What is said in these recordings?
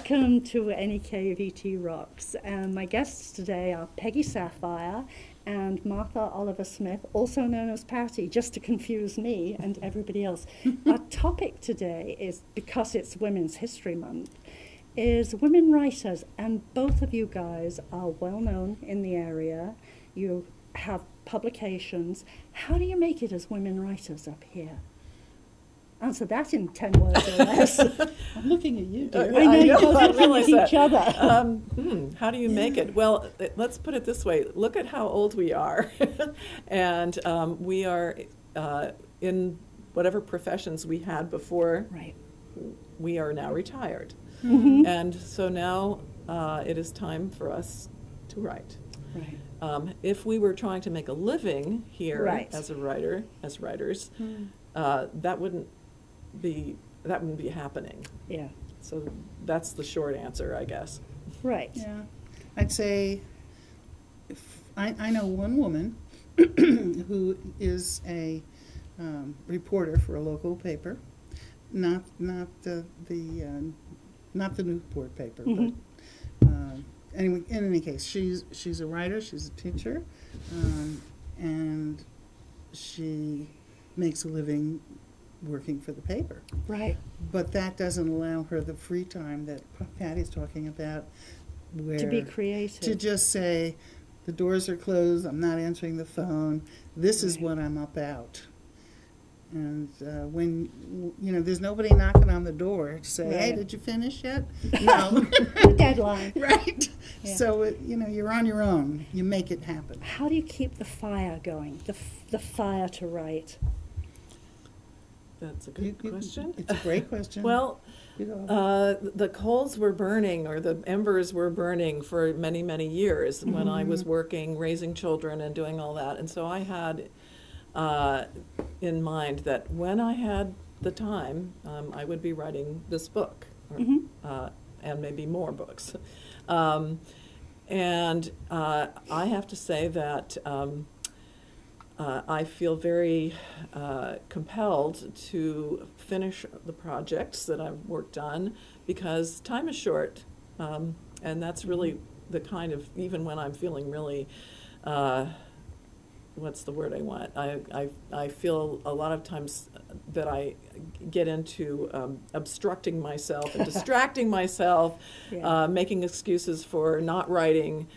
Welcome to NEK-TV Rocks. And my guests today are Peggy Sapphire and Martha Oliver Smith, also known as Patty, just to confuse me and everybody else. Our topic today is, because it's Women's History Month, is women writers, and both of you guys are well known in the area. You have publications. How do you make it as women writers up here? Answer that in 10 words or less. I'm looking at you, dear. I know you're both I looking at realize each that. other. How do you make it? Well, let's put it this way. Look at how old we are. And we are in whatever professions we had before. Right. We are now retired. Mm-hmm. And so now it is time for us to write. Right. If we were trying to make a living here Right. as writers, that wouldn't be happening. Yeah. So that's the short answer, I guess. Right. Yeah, I'd say if I know one woman who is a reporter for a local paper, not the Newport paper, Mhm. but anyway, in any case, she's a writer, she's a teacher, and she makes a living working for the paper. Right. But that doesn't allow her the free time that Patty's talking about, where To be creative. to just say, the doors are closed, I'm not answering the phone, this is Right. what I'm about. And when, there's nobody knocking on the door to say, hey, Right. did you finish yet? No. Deadline. Right. Yeah. So, you're on your own. You make it happen. How do you keep the fire going, the fire to write? That's a good question. It's a great question. Well, You go. the coals were burning, or the embers were burning for many, many years when I was working, raising children and doing all that. And so I had in mind that when I had the time, I would be writing this book, and maybe more books. And I have to say that I feel very compelled to finish the projects that I've worked on, because time is short, and that's really the kind of, even when I'm feeling really, what's the word I want? I feel a lot of times that I get into obstructing myself and distracting myself, Yeah. making excuses for not writing.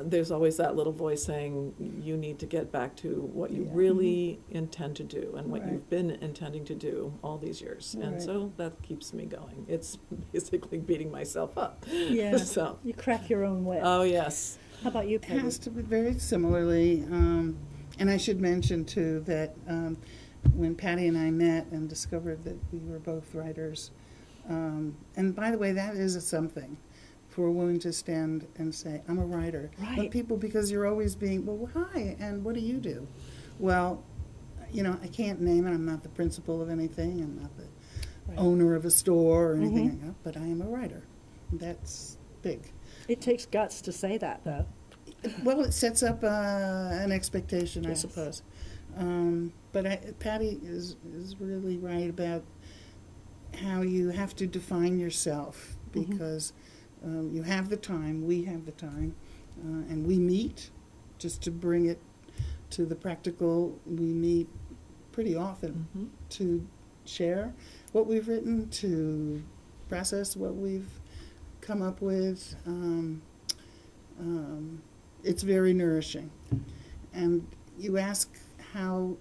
There's always that little voice saying, you need to get back to what you Yeah. really intend to do and what Right. you've been intending to do all these years. And Right. so that keeps me going. It's basically beating myself up. Yeah. So, You crack your own whip. oh yes. How about you, It Peggy? has to be very similarly. And I should mention, too, that when Patty and I met and discovered that we were both writers, and by the way, that is something for a woman to stand and say, I'm a writer. Right. But people, because you're always being, well, hi, and what do you do? Well, I can't name it. I'm not the principal of anything. I'm not the Right. owner of a store or anything Mhm. like that, but I am a writer. That's big. It takes guts to say that, though. Well, it sets up an expectation, I Yes. suppose. But Patty is really right about how you have to define yourself, because you have the time, we have the time, and we meet, just to bring it to the practical, we meet pretty often to share what we've written, to process what we've come up with. It's very nourishing. And you ask how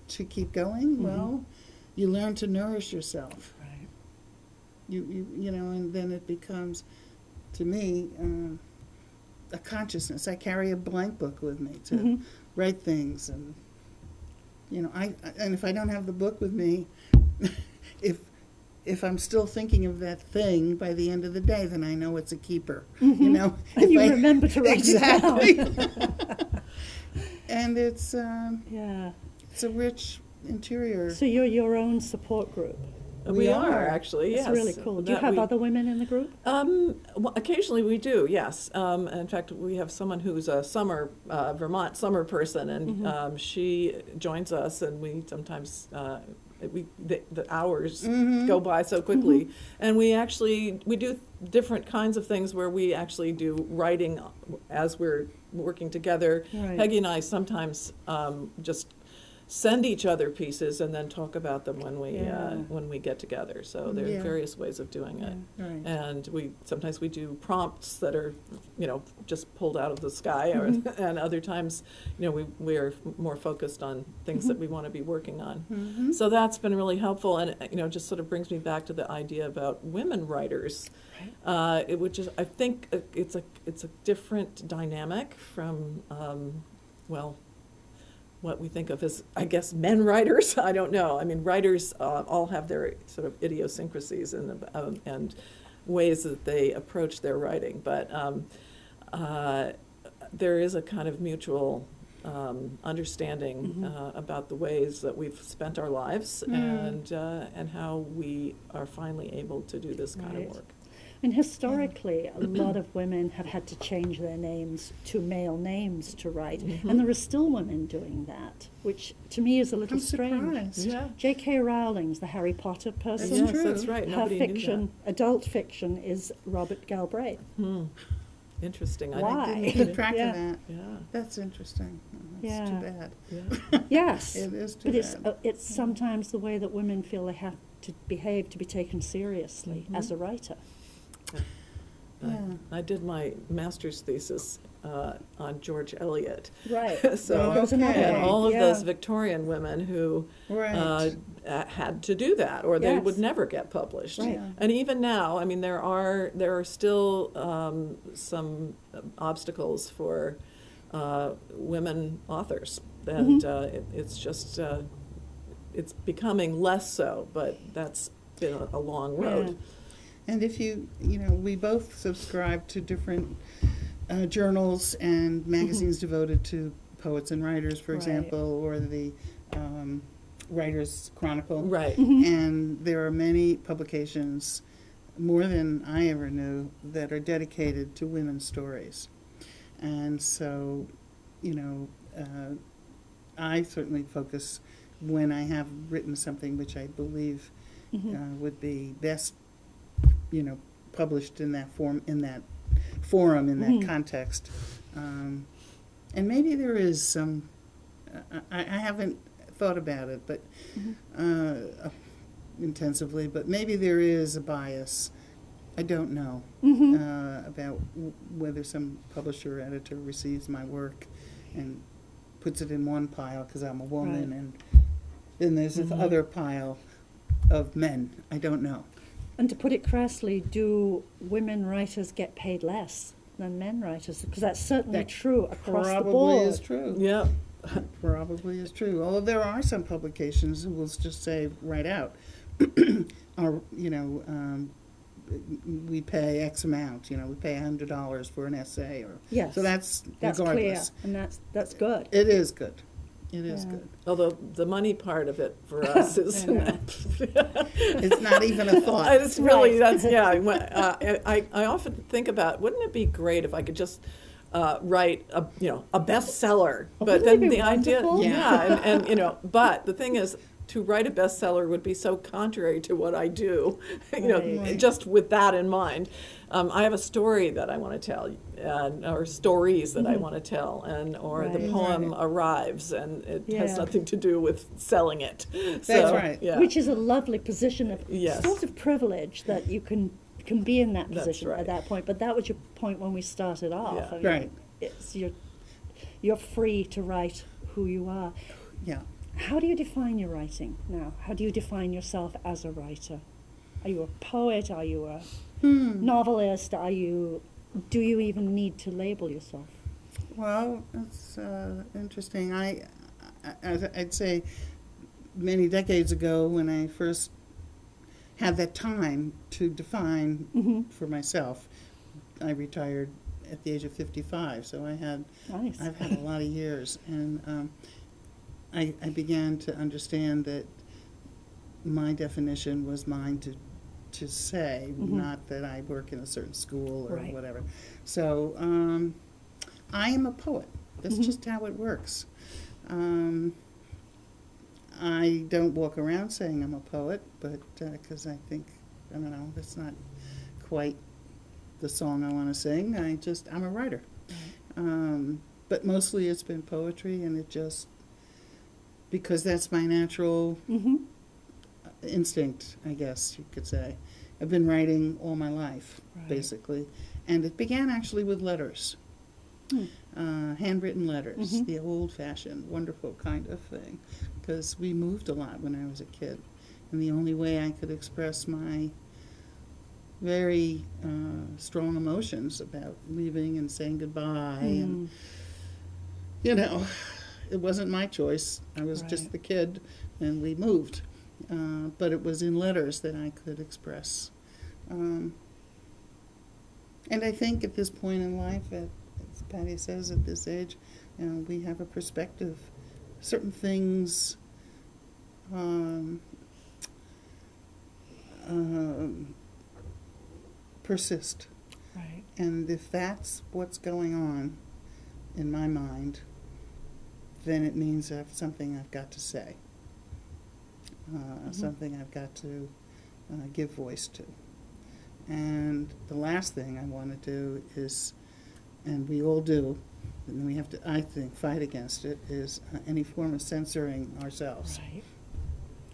to keep going? Well, you learn to nourish yourself. Right. And then it becomes, to me, a consciousness. I carry a blank book with me to write things, and and if I don't have the book with me, if I'm still thinking of that thing by the end of the day, then I know it's a keeper. And if you I remember to write exactly. it down. And it's Yeah. it's a rich interior. So you're your own support group. We are, are. actually, yes. That's really cool. Do you That have we- other women in the group? Well, occasionally we do, yes. In fact, we have someone who's a Vermont summer person, and she joins us, and we sometimes the hours go by so quickly. And we do different kinds of things where we actually do writing as we're working together. Right. Peggy and I sometimes just send each other pieces and then talk about them when we get together. So there are various ways of doing it. Right. And sometimes we do prompts that are, just pulled out of the sky, and other times, we are more focused on things that we want to be working on. So that's been really helpful, and just sort of brings me back to the idea about women writers, which is, I think, it's a different dynamic from what we think of as, I guess, men writers. I don't know. I mean, writers all have their sort of idiosyncrasies and ways that they approach their writing, but there is a kind of mutual understanding about the ways that we've spent our lives and how we are finally able to do this kind of work. And historically, a lot of women have had to change their names to male names to write, and there are still women doing that, which to me is a little strange. Surprised. Yeah. J.K. Rowling's the Harry Potter person. Yes, true. that's right. Her Nobody knew fiction, adult fiction, is Robert Galbraith. that. Interesting. Why? I didn't keep track Yeah. of that. Yeah. That's interesting. That's Yeah. too bad. Yeah. Yes, It is too but bad. it's sometimes the way that women feel they have to behave to be taken seriously as a writer. Yeah. I did my master's thesis on George Eliot. Right. So, There was another okay. and one. all of Yeah. those Victorian women who Right. had to do that, or they Yes. would never get published. Right. Yeah. And even now, I mean, there are still some obstacles for women authors, and it's just it's becoming less so, but that's been a long road. Yeah. And if we both subscribe to different journals and magazines devoted to poets and writers, for Right. example, or the Writers Chronicle. Right. And there are many publications, more than I ever knew, that are dedicated to women's stories. And so, I certainly focus when I have written something which I believe would be best published in that form, in that forum, in that context. And maybe there is some, I haven't thought about it, but intensively, but maybe there is a bias. I don't know about whether some publisher or editor receives my work and puts it in one pile because I'm a woman, Right. and then there's this other pile of men. I don't know. And to put it crassly, do women writers get paid less than men writers? Because that's certainly That true across the Probably board. is true. Yeah. Probably is true. Although there are some publications who will just say right out, or we pay X amount. We pay $100 for an essay, or Yes. so that's That's clear, regardless. and that's good. It is good. It is Yeah. good. Although the money part of it for us is, I know. It's not even a thought. it's really, Right. that's, yeah. I often think about, wouldn't it be great if I could just write a bestseller? But wouldn't then it be the idea, wonderful? yeah, and but the thing is, to write a bestseller would be so contrary to what I do, Right. just with that in mind. I have a story that I want to tell, or stories that I want to tell, or the Right. poem arrives, and it has Yeah. nothing to do with selling it. That's right. Yeah. Which is a lovely position of Yes. sort of privilege that you can be in that That's position right. at that point. But that was your point when we started off. Yeah. I mean, Right. It's you're free to write who you are. Yeah. How do you define your writing now? How do you define yourself as a writer? Are you a poet? Are you a novelist? Do you even need to label yourself? Well, that's interesting. I'd say many decades ago, when I first had that time to define for myself, I retired at the age of 55. So I've had a lot of years, and I began to understand that my definition was mine to say, not that I work in a certain school or Right. whatever. So I am a poet. That's just how it works. I don't walk around saying I'm a poet, but because I think, I don't know, that's not quite the song I want to sing. I'm a writer. But mostly it's been poetry, and it just, because that's my natural instinct, I guess you could say. I've been writing all my life, basically. And it began actually with letters, handwritten letters, the old-fashioned, wonderful kind of thing, because we moved a lot when I was a kid. And the only way I could express my very strong emotions about leaving and saying goodbye, and, you know, it wasn't my choice. I was just the kid, and we moved. But it was in letters that I could express. And I think at this point in life, as Patty says, at this age, you know, we have a perspective. Certain things persist. Right. And if that's what's going on in my mind, then it means I have something I've got to say. Something I've got to give voice to. And the last thing I want to do is, and we all do, and we have to, I think, fight against it, is any form of censoring ourselves. Right.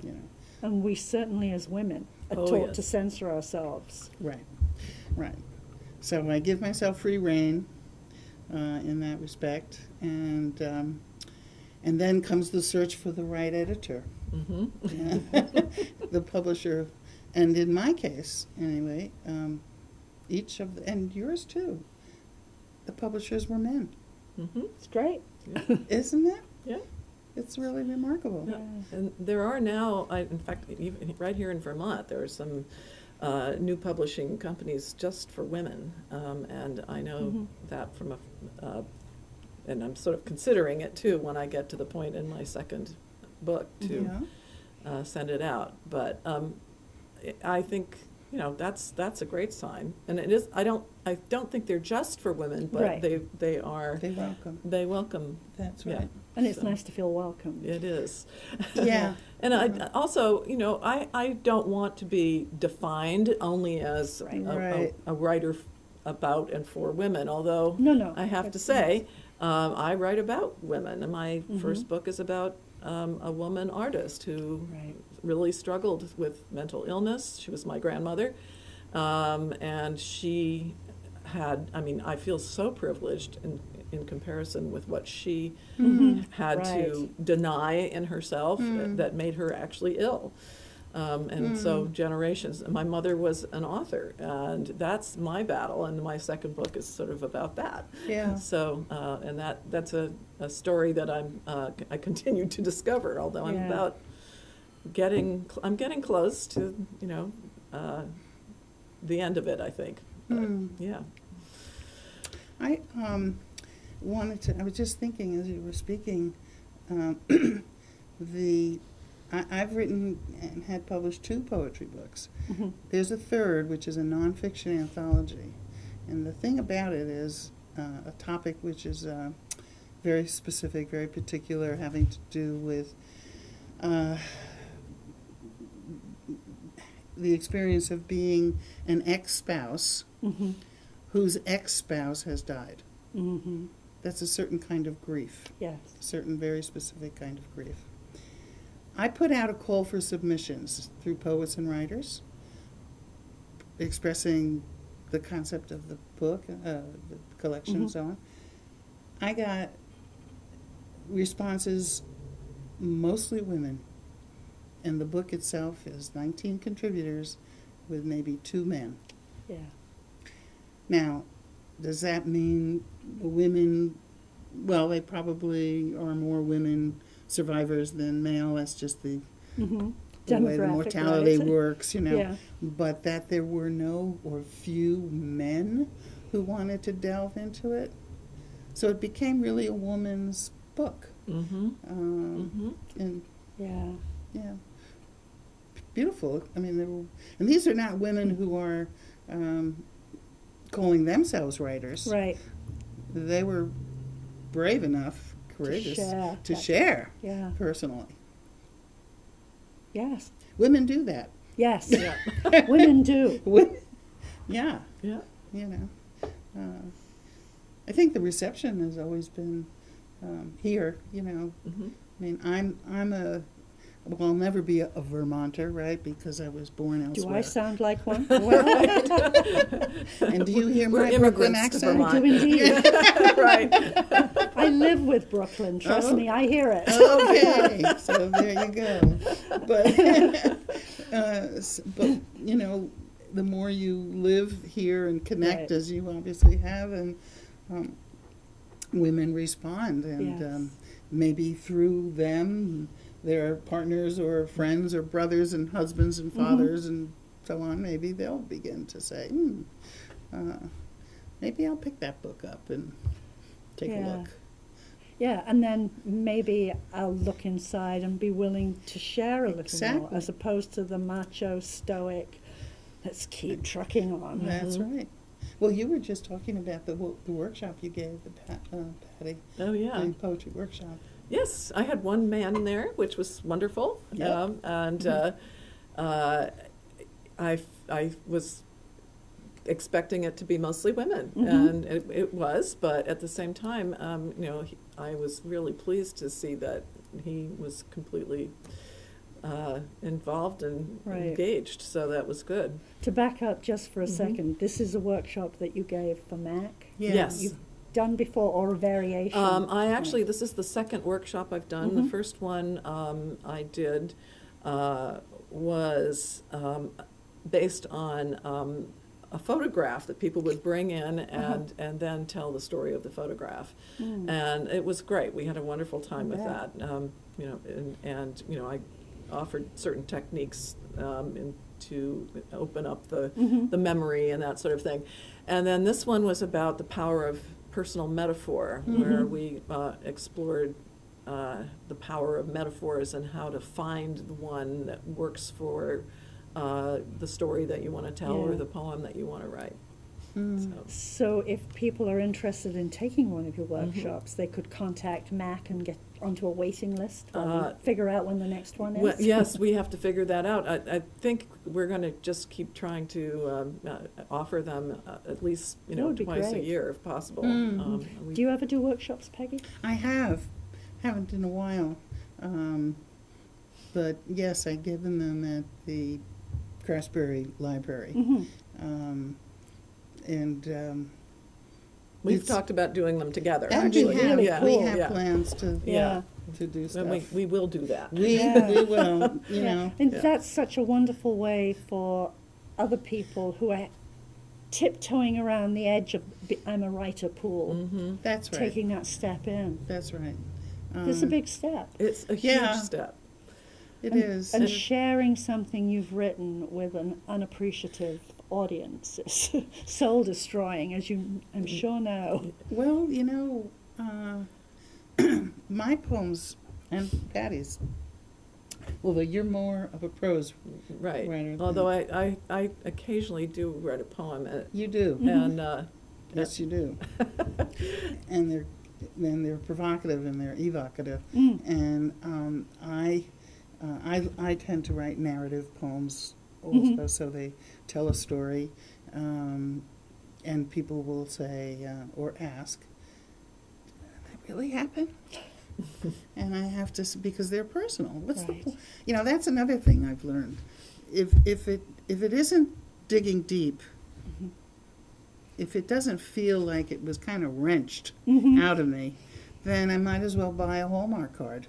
You know. And we certainly, as women, are taught to censor ourselves. Right, right. So I give myself free rein in that respect, and then comes the search for the right editor. The publisher, and in my case, anyway, each of the, and yours too, the publishers were men. It's great. Isn't it? Yeah. It's really remarkable. Yeah. And there are now, in fact, even right here in Vermont, there are some new publishing companies just for women, and I know that from and I'm sort of considering it too when I get to the point in my second book to send it out. But I think, you know, that's a great sign, and it is. I don't think they're just for women, but they are. They welcome. They welcome. That's right. And it's nice to feel welcome. It is. Yeah. And I also, you know, I don't want to be defined only as a writer about and for women, although I have to say, I write about women, and my first book is about a woman artist who really struggled with mental illness. She was my grandmother, and she had, I mean, I feel so privileged in comparison with what she had to deny in herself that made her actually ill. And so generations. My mother was an author, and that's my battle, and my second book is sort of about that. Yeah. So, and that's a story that I continue to discover, although I'm getting close to, you know, the end of it, I think. But, yeah. I was just thinking as you were speaking, I've written and had published 2 poetry books. There's a third, which is a nonfiction anthology. And the thing about it is a topic which is very specific, very particular, having to do with the experience of being an ex-spouse whose ex-spouse has died. That's a certain kind of grief. Yes. A certain very specific kind of grief. I put out a call for submissions through poets and writers, expressing the concept of the book, the collection, and so on. I got responses, mostly women, and the book itself is 19 contributors with maybe 2 men. Yeah. Now, does that mean women, well, they probably are more women survivors than male. That's just the way the mortality works, you know. Yeah. But that there were no or few men who wanted to delve into it. So it became really a woman's book. And yeah, beautiful. I mean, and these are not women who are calling themselves writers. Right. They were brave enough, courageous, to share personally. Yes. Women do that. Yes. Yeah. Women do. Yeah, Yeah. you know. I think the reception has always been here, you know. Mm-hmm. I mean, well, I'll never be a Vermonter, right, because I was born elsewhere. Do I sound like one? Well, and do you hear We're my Brooklyn immigrants to accent? I do Vermont. indeed. Right. I live with Brooklyn. Trust Oh. me, I hear it. Okay, so there you go. But you know, the more you live here and connect, Right. as you obviously have, and women respond, and Yes. maybe through them, their partners or friends or brothers and husbands and fathers and so on, maybe they'll begin to say, maybe I'll pick that book up and take a Yeah. look. Yeah, and then maybe I'll look inside and be willing to share a little more, Exactly. as opposed to the macho, stoic, let's keep trucking on. That's right. Well, you were just talking about the workshop you gave, Patty, Oh, yeah. the poetry workshop. Yes, I had one man in there, which was wonderful. Yep. And I was expecting it to be mostly women, and it was. But at the same time, you know, I was really pleased to see that he was completely involved and Right. engaged. So that was good. To back up just for a second, this is a workshop that you gave for MAC. Yeah. Yes. You've done before, or a variation? I actually, this is the second workshop I've done. The first one I did was based on a photograph that people would bring in and then tell the story of the photograph. And it was great. We had a wonderful time with Yeah. that. You know, and you know, I offered certain techniques to open up the memory and that sort of thing. And then this one was about the power of personal metaphor, where we explored the power of metaphors and how to find the one that works for the story that you want to tell or Yeah. the poem that you want to write. So if people are interested in taking one of your workshops, they could contact MAC and get onto a waiting list and figure out when the next one is? Well, yes, we have to figure that out. I think we're going to just keep trying to offer them at least That would be twice great. a year if possible. Do you ever do workshops, Peggy? I haven't in a while, but yes, I've given them at the Craftsbury Library, and We've it's- talked about doing them together. and Actually, we have, really we cool. have Yeah. plans to Yeah. do stuff. And we will do that. We will, you know. And Yeah. that's such a wonderful way for other people who are tiptoeing around the edge of the I'm a writer pool, That's right. taking that step in. That's right. It's a big step. It's a Yeah. huge step. It is. And sharing something you've written with an unappreciative audience is soul destroying, as you I'm sure know. Well, you know, my poems and Patty's, although you're more of a prose Right. writer. Although I occasionally do write a poem, You do. and Yes, you do. and they're provocative and they're evocative. And I tend to write narrative poems also, so they tell a story, and people will say or ask, "Did that really happen?" And I have to, because they're personal. What's the Right. point? You know, that's another thing I've learned. If it isn't digging deep, if it doesn't feel like it was kind of wrenched out of me, then I might as well buy a Hallmark card.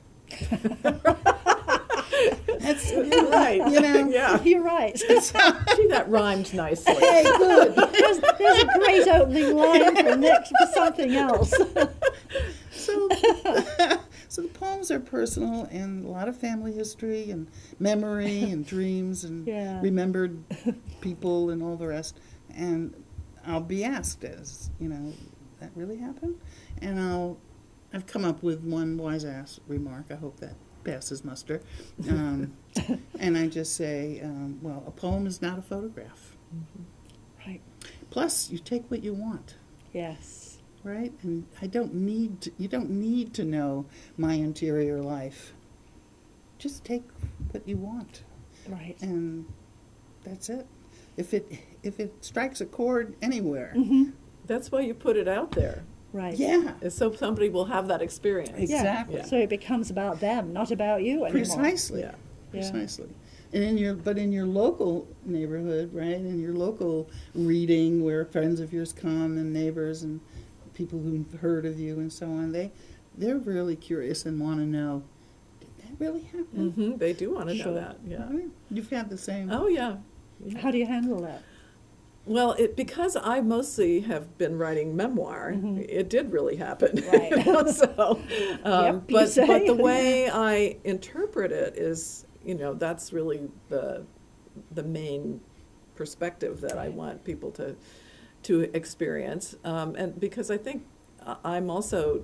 That's you're right. You know. Yeah. You're right. Gee, that rhymed nicely. Hey, good. There's a great opening line for something else. So, so the poems are personal and a lot of family history and memory and dreams and Yeah. remembered people and all the rest. And I'll be asked, as you know, that really happened? And I've come up with one wise ass remark. I hope that passes muster. And I just say, well, a poem is not a photograph. Right. Plus, you take what you want. Yes. Right? And you don't need to know my interior life. just take what you want, Right. and that's it. If it strikes a chord anywhere, That's why you put it out there, Right. yeah, is so somebody will have that experience. exactly. Yeah. So it becomes about them, not about you anymore. Precisely. Yeah. Yeah. Precisely. And in your local neighborhood, right, in your local reading where friends of yours come and neighbors and people who've heard of you and so on, they're really curious and want to know, did that really happen? They do want to Sure. know that. Yeah. Right? You've had the same. Oh yeah. How do you handle that? Well, because I mostly have been writing memoir, it did really happen. Right. You know, so, Yep, you but say. the way I interpret it is, you know, that's really the main perspective that I want people to experience, and because I think I'm also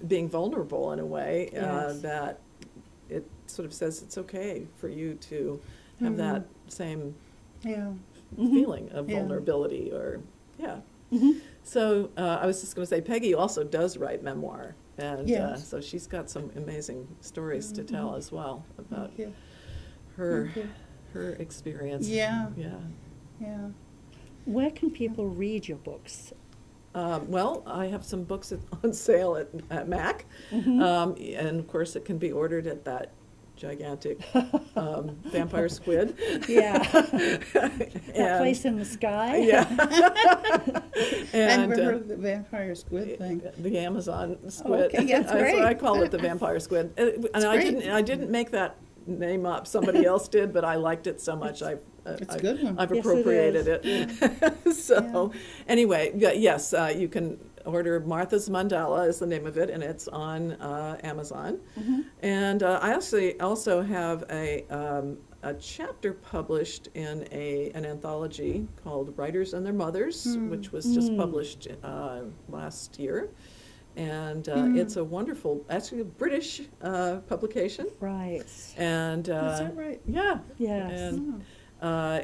being vulnerable in a way Yes. that it sort of says it's okay for you to have that same Yeah. feeling of Yeah. vulnerability, or So I was just going to say, Peggy also does write memoir, and Yes. so she's got some amazing stories to tell as well about Thank you. her Thank you. her experience. Yeah. Yeah. Yeah. Where can people read your books? Well, I have some books on sale at MAC, and of course it can be ordered at that gigantic vampire squid. Yeah. That And- place in the sky? Yeah. I and never heard of the vampire squid thing. the Amazon squid. Okay, that's great. I call it the vampire squid. And great. I didn't make that name up. Somebody else did, but I liked it so much. It's a good one. I've Yes, it appropriated is. it. So, anyway, yes, you can order Martha's Mandala is the name of it, and it's on Amazon. And I actually also have a chapter published in an anthology called Writers and Their Mothers, which was just published last year. And it's a wonderful, actually a British publication. Right. And Is that right? yeah. Yes. And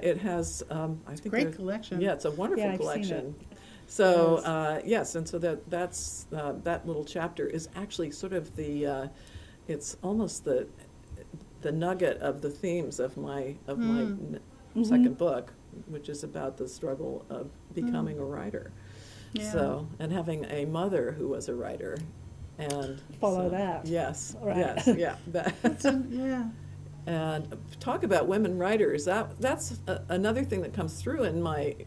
it has, I think Great there- collection. Yeah, it's a wonderful Yeah, I've seen collection. it. So yes, and so that's that little chapter is actually sort of the, it's almost the nugget of the themes of my second book, which is about the struggle of becoming a writer. Yeah. So, and having a mother who was a writer, and Follow so- that. Yes, Right. yes, yeah. Yeah. And talk about women writers. That's another thing that comes through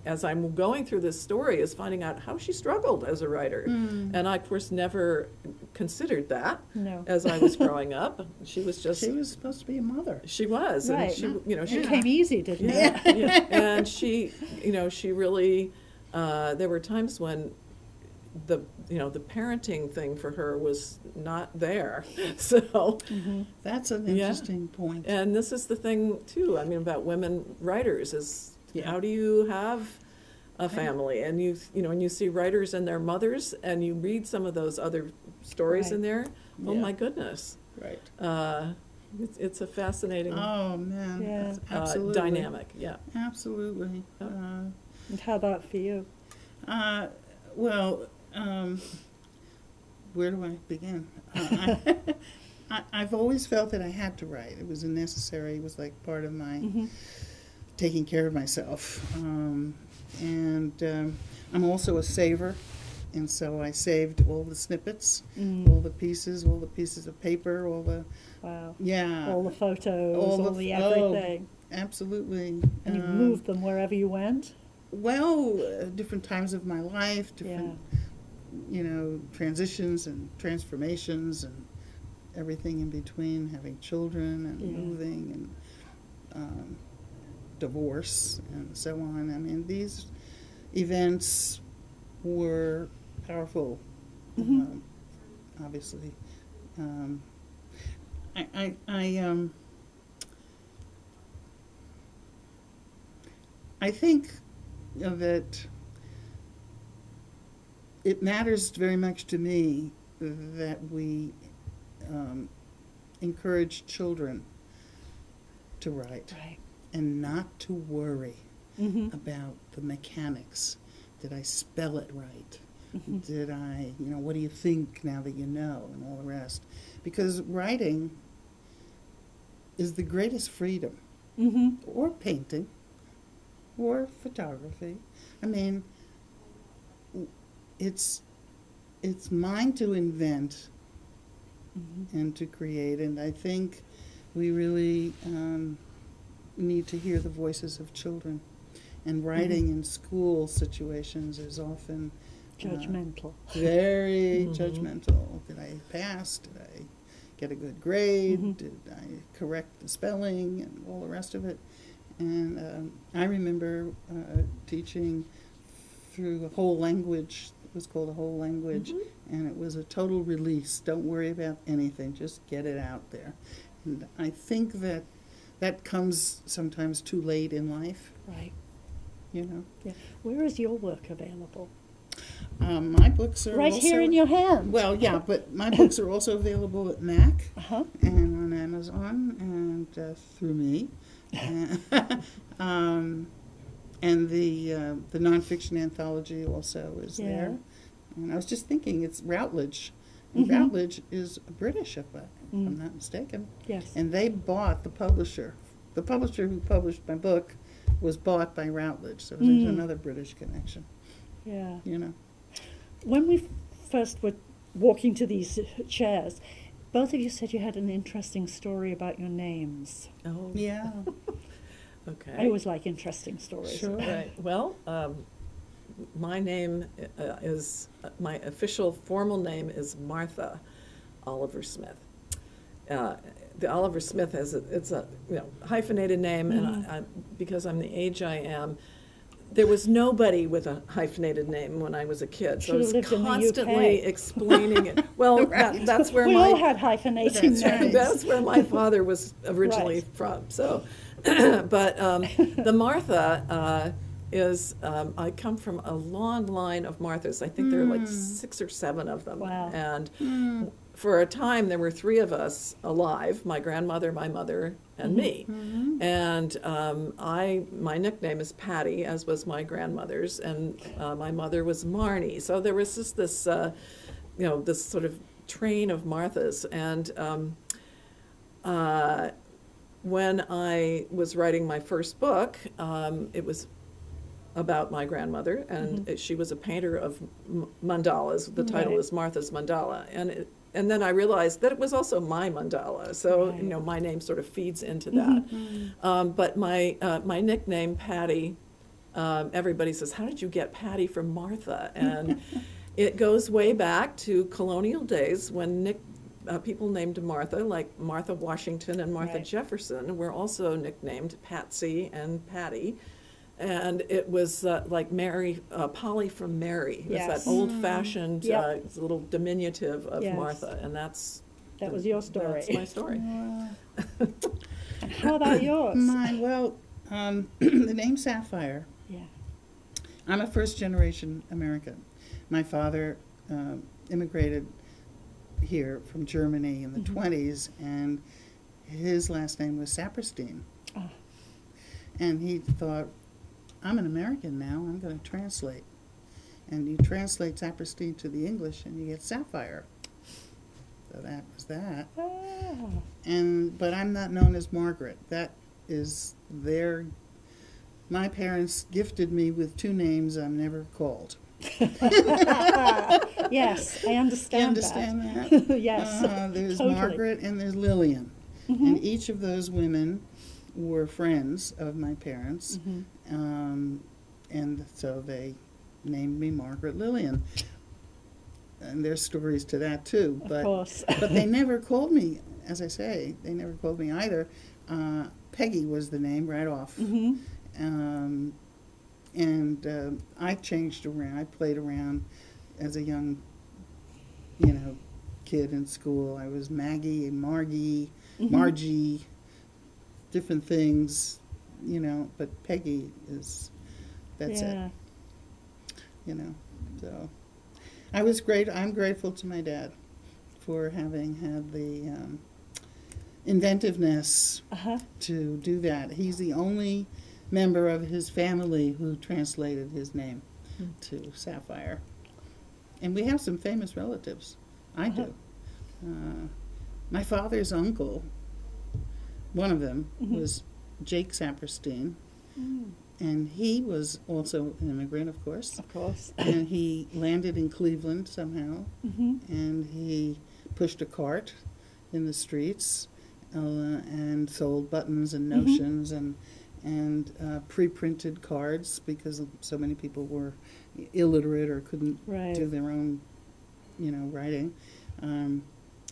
as I'm going through this story, is finding out how she struggled as a writer. And I, of course, never considered that No. as I was growing up. She was just. She was supposed to be a mother. She was, Right. and she, you know, she It came easy, didn't it? yeah. And she, you know, she really. There were times when the parenting thing for her was not there. So, That's an Yeah. interesting point. and this is the thing too. I mean, about women writers is how do you have a family? And you know, and you see writers and their mothers, and you read some of those other stories Right. in there. Oh Yeah. my goodness, Right. it's a fascinating Oh man. Yeah. That's absolutely. dynamic. Yeah. Absolutely. Yep. And how about for you? Well, where do I begin? I've always felt that I had to write. It was necessary. It was like part of my taking care of myself. And I'm also a saver. And so I saved all the snippets, all the pieces of paper, all the, Wow. yeah. All the photos, All all the- the oh, everything. Absolutely. And you moved them wherever you went? Well, different times of my life, different, transitions and transformations and everything in between, having children and moving and divorce and so on. I mean, these events were powerful, obviously. I think that it matters very much to me that we encourage children to write Right. and not to worry about the mechanics. Did I spell it right? Did I, what do you think now that you know, and all the rest? Because writing is the greatest freedom, or painting, or photography. I mean, it's mine to invent and to create, and I think we really need to hear the voices of children. And writing in school situations is often Judgmental. Very judgmental. Did I pass? Did I get a good grade? Did I correct the spelling and all the rest of it? And I remember teaching through a whole language. It was called a whole language, and it was a total release. Don't worry about anything. Just get it out there. And I think that comes sometimes too late in life. Right. You know. Yeah. Where is your work available? My books are Right also, here in your hand. Well, yeah, but my books are also available at NEK Uh-huh. and on Amazon and through me. And the nonfiction anthology also is there. And I was just thinking, it's Routledge. And Routledge is British, if I'm not mistaken. Yes. And they bought the publisher. The publisher who published my book was bought by Routledge. So there's another British connection. Yeah. You know. When we first were walking to these chairs, both of you said you had an interesting story about your names. Oh, Yeah. okay. I always like interesting stories. Sure. Right. Well, my name my official formal name is Martha Oliver Smith. The Oliver Smith it's a hyphenated name, and I, because I'm the age I am, there was nobody with a hyphenated name when I was a kid, so I was Should've lived in the constantly UK. explaining it. Well, Right. that's where We my all had hyphenating That's right. names. that's where my father was originally Right. from. So, but the Martha is I come from a long line of Marthas. I think there are like 6 or 7 of them. Wow. And for a time, there were 3 of us alive: my grandmother, my mother, and me. And my nickname is Patty, as was my grandmother's, and my mother was Marnie. So there was just this, this sort of train of Marthas. And when I was writing my first book, it was about my grandmother, and she was a painter of mandalas. The title Right. is Martha's Mandala, and then I realized that it was also my mandala. So Right. my name sort of feeds into that. But my nickname Patty, everybody says, "How did you get Patty from Martha?" And it goes way back to colonial days when people named Martha, like Martha Washington and Martha Right. Jefferson, were also nicknamed Patsy and Patty. And it was like Mary, Polly from Mary. It was Yes. that old-fashioned Yep. little diminutive of Yes. Martha, and That was your story. That's my story. And how about yours? Mine, well, the name Sapphire. Yeah. I'm a first-generation American. My father immigrated here from Germany in the 20s, and his last name was Saperstein. Oh. And he thought, I'm an American now, I'm going to translate. And you translate Saperstein to the English, and you get Sapphire. So that was that. Ah. But I'm not known as Margaret. That is my parents gifted me with 2 names I'm never called. Yes, I understand, You understand that? Yes, There's totally. Margaret and there's Lillian. And each of those women were friends of my parents. And so they named me Margaret Lillian. And there's stories to that too. Of course. But they never called me, as I say, they never called me either. Peggy was the name right off. I changed around. I played around as a young, kid in school. I was Maggie and Margie, different things, but Peggy that's Yeah. it, So I was great. I'm grateful to my dad for having had the inventiveness to do that. He's the only member of his family who translated his name to Sapphire. And we have some famous relatives. I do. My father's uncle one of them was Jake Sapperstein, and he was also an immigrant, of course. Of course. And he landed in Cleveland somehow, and he pushed a cart in the streets and sold buttons and notions and pre-printed cards because so many people were illiterate or couldn't do their own, writing. And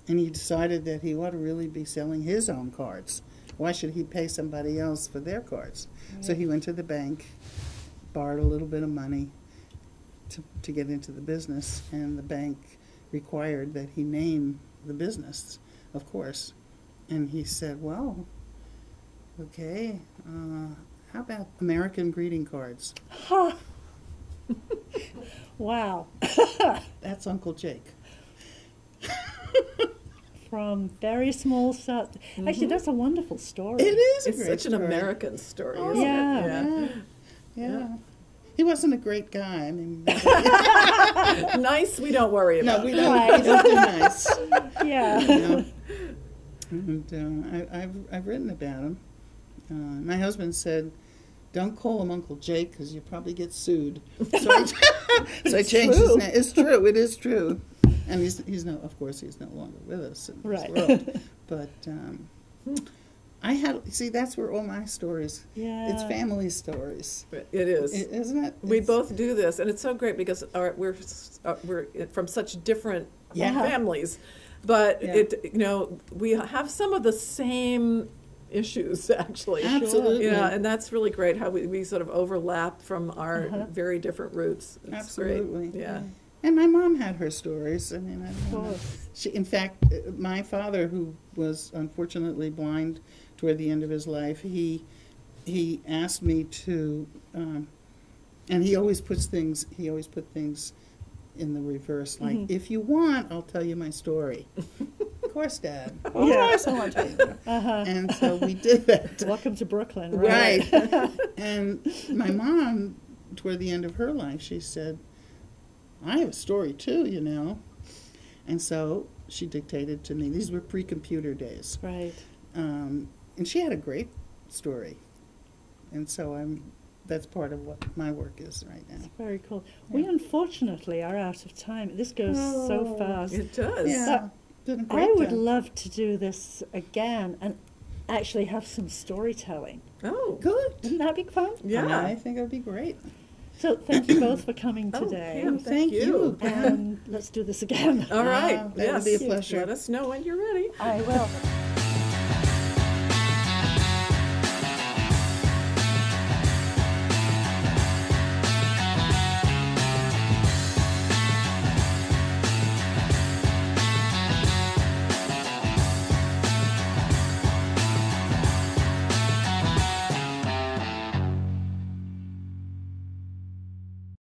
he decided that he ought to really be selling his own cards. Why should he pay somebody else for their cards? Right. So he went to the bank, borrowed a little bit of money to get into the business, and the bank required that he name the business, of course. And he said, well, okay, how about American greeting cards? Huh. Wow. That's Uncle Jake. From very small stuff. Actually, that's a wonderful story. It is. It's such story. an American story, Oh, isn't yeah. it? Yeah. He wasn't a great guy. I mean, Nice, we don't worry about. no, we don't. We don't do nice. Yeah. And I've written about him. My husband said, "Don't call him Uncle Jake because you probably get sued." So I changed his name. It's true. It is true. And he's no, of course, he's no longer with us in this world. But that's where all my stories. Yeah. It's family stories. It is, isn't it? We both do this, and it's so great because we're from such different families, but we have some of the same issues actually. Absolutely. Yeah, and that's really great how we sort of overlap from our very different roots. It's Absolutely. Great. Yeah. And my mom had her stories. I mean, in fact, my father, who was unfortunately blind toward the end of his life, he asked me to, and he always put things in the reverse, like, if you want, I'll tell you my story. Of course, Dad. Of course, I want to tell you. And so we did that. Welcome to Brooklyn. Right. And my mom, toward the end of her life, she said, I have a story too, And so she dictated to me. These were pre-computer days. Right. And she had a great story. And so that's part of what my work is right now. Very cool. Yeah. We unfortunately are out of time. This goes so fast. It does. Yeah. I would love to do this again and actually have some storytelling. Oh, good. Wouldn't that be fun? Yeah. I think it would be great. So thank you both for coming today. Pam, thank you. And let's do this again. All right. That would be a pleasure. Let us know when you're ready. I will.